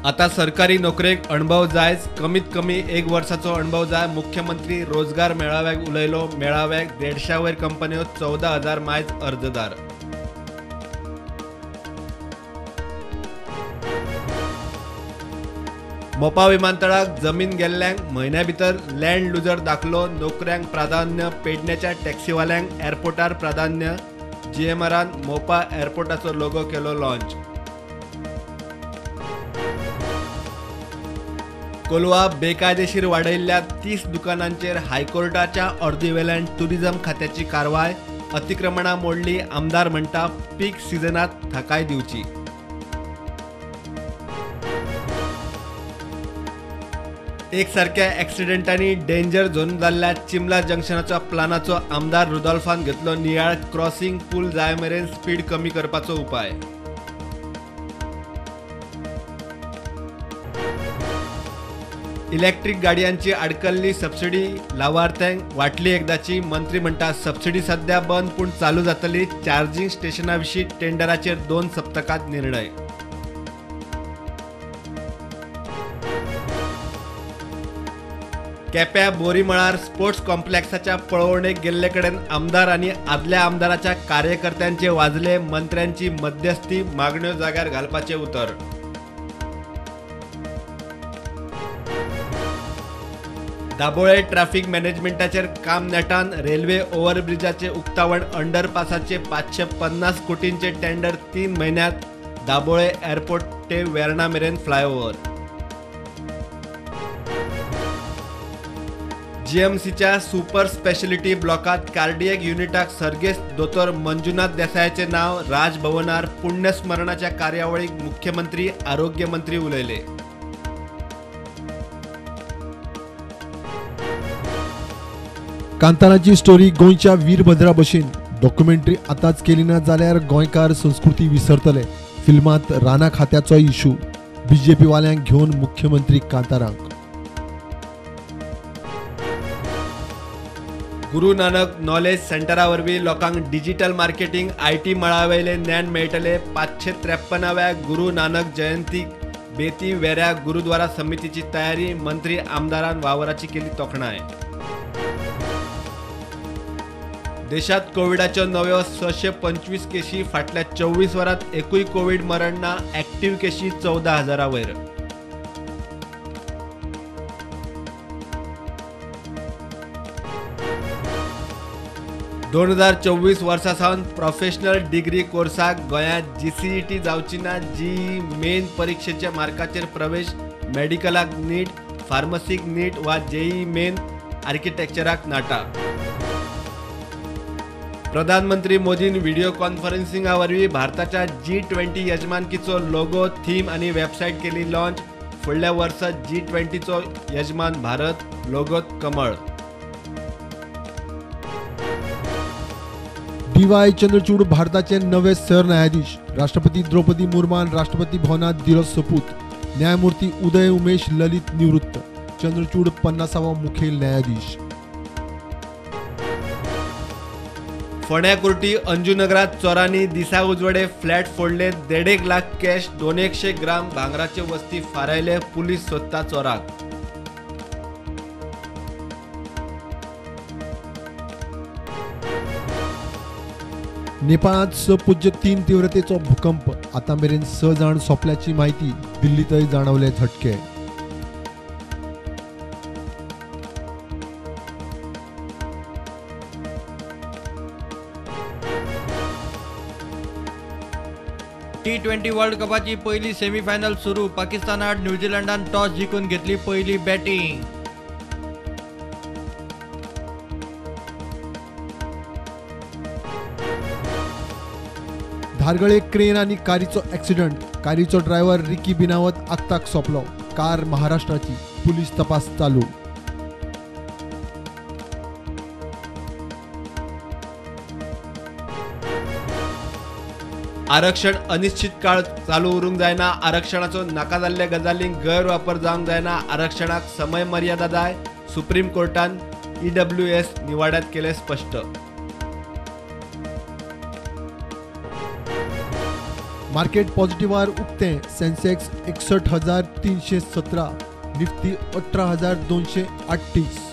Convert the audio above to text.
आता सरकारी नोकरेक अणभव जायच कमीत कमी 1 वर्षाचो अणभव जाय। मुख्यमंत्री रोजगार मेळाव्याक उलयलो। मेळाव्याक 150 वयर कंपन्यो 14,000 मायज अर्जदार। मोपा विमानतळाक जमीन गेल्ल्यांक म्हयन्या भितर लँड लुजर दाखलो। नोकऱ्यांक प्राधान्य, पेडण्याच्या टॅक्सीवाल्यांक एअरपोर्टार प्राधान्य। जीएमआरान मोपा एअरपोर्टाचो लोगो केलो लॉन्च। कोलवा बेकायदेशीर वाडयल्ल्या 30 दुकानांचेर हायकोर्टाच्या ऑर्दीवेल्यान टुरिझम खात्याची कारवाय। अतिक्रमणां मोडली। आमदार म्हणटा पीक सिजनात थाकाय दिवची। एकसारख्या ॲक्सिडेंटांनी डेंजर झोन जाल्ल्या चिमला जंक्शनाच्या प्लानाचो आमदार रुदॉल्फान घेतलो नियाळ। क्रॉसिंग पूल जाय मेरेन स्पीड कमी करपाचो उपाय। इलेक्ट्रिक गाडयांची अडकल्ली सबसिडी लावार्थ्यांक वाटली एकदाची। मंत्री म्हणटा सबसिडी सध्या बंद पूण चालू जातली। चार्जिंग स्टेशनाविशीं टेंडराचेर 2 सप्तकात निर्णय। केप्यां बोरीमळार स्पोर्ट्स कॉम्प्लेक्साच्या पळोवणेक गेल्ले कडेन आमदार आनी आदल्या आमदाराच्या कार्यकर्त्यांचे वाजले। मंत्र्यांची मध्यस्थी, मागण्यो जाग्यार घालपाचे उतर। दाबोळे ट्रॅफिक मॅनेजमेंटाचेर काम नेटान। रेल्वे ओव्हरब्रिजाचे उक्तावण, अंडरपासाचे 550 कोटींचे टेंडर 3 म्हयन्यात। दाबोळे एअरपोर्ट ते वेर्णा मेरेन फ्लायओव्हर। जीएमसीच्या सुपर स्पेशलिटी ब्लॉकात कार्डियक युनिटाक सर्गेस्त दोतोर मंजुनाथ देसायाचे नाव। राजभवनार पुण्यस्मरणाच्या कार्यावळीक मुख्यमंत्री, आरोग्य मंत्री उलयले। कांताराची स्टोरी गोंयच्या वीरभद्रा भशेन डॉक्युमेंटरी आतांच केली ना जाल्यार गोंयकार संस्कृती विसरतले। फिल्मात राणा खात्याचो इशू। बीजेपी वाल्यांक घेवन मुख्यमंत्री कांतारांक। गुरू नानक नॉलेज सेंटरा वरवीं लोकांक डिजिटल मार्केटिंग, आयटी मळावेले ज्ञान मेळटले। 553व्या गुरू नानक जयंतीक बेती वेऱ्या गुरुद्वारा समितीची तयारी। मंत्री आमदारान वावराची केली तोखणाय। देशात कोविडाच्यो नव्यो 625 केशी। फाटल्या 24 वरांत एकूय कोविड मरण ना। ॲक्टिव्ह केशी 14,000 वयर। दोन 2024 वर्सा सावन प्रोफेशनल डिग्री कोर्साक गोंयांत जीसीईटी जावची ना। जीई मेन परीक्षेच्या मार्काचेर प्रवेश। मेडिकलाक नीट, फार्मसीक नीट वा जेईई मेन, आर्किटेक्चराक नाटा। प्रधानमंत्री मोदीन व्हिडिओ कॉन्फरन्सिंगा वरवीं भारताच्या G20 यजमानकीचो लोगो, थीम आनी वेबसायट केली लॉन्च। फुडल्या वर्सा G20चो यजमान भारत। लोगोत कमळ। DY चंद्रचूड भारताचे नवे सरन्यायाधीश। राष्ट्रपती द्रौपदी मुर्मान राष्ट्रपती भवनात दिलो सोपूत। न्यायमूर्ती उदय उमेश ललित निवृत्त। चंद्रचूड 50वा मुखेल न्यायाधीश। फोंड्या कुर्टी अंजुनगरात चोरांनी दिसा उजवडे फ्लॅट फोडले। 1.5 लाख कॅश, 200 ग्राम भांगराचे वस्ती फारायले। पुलीस सोदता चोराक। नेपाळात 6.3 तीव्रतेचो भूकंप। आता मेरेन 6 जाण सोंपल्याची माहिती। दिल्लीतय जाणवले झटके। T20 वर्ल्ड कपाची पहिली सेमीफायनल सुरू। पाकिस्तानात न्यूझीलंडान टॉस जिखून घेतली पहिली बॅटिंग। धारगळे क्रेन आणि कारीचो ॲक्सिडंट। कारीचो ड्रायव्हर रिकी बिनावत आत्ताक सोंपलो। कार महाराष्ट्राची। पुलीस तपास चालू। आरक्षण अनिश्चित काळ चालू उरूंक जायना। आरक्षणाचो नाका जाल्ल्या गजालींक गैरवापर जावंक जायना। आरक्षणाक समय मर्यादा जाय। सुप्रीम कोर्टान EWS निवाड्यात केले स्पष्ट। मार्केट पॉझिटिव्हवर उगते. Sensex 61,317, Nifty 18,238.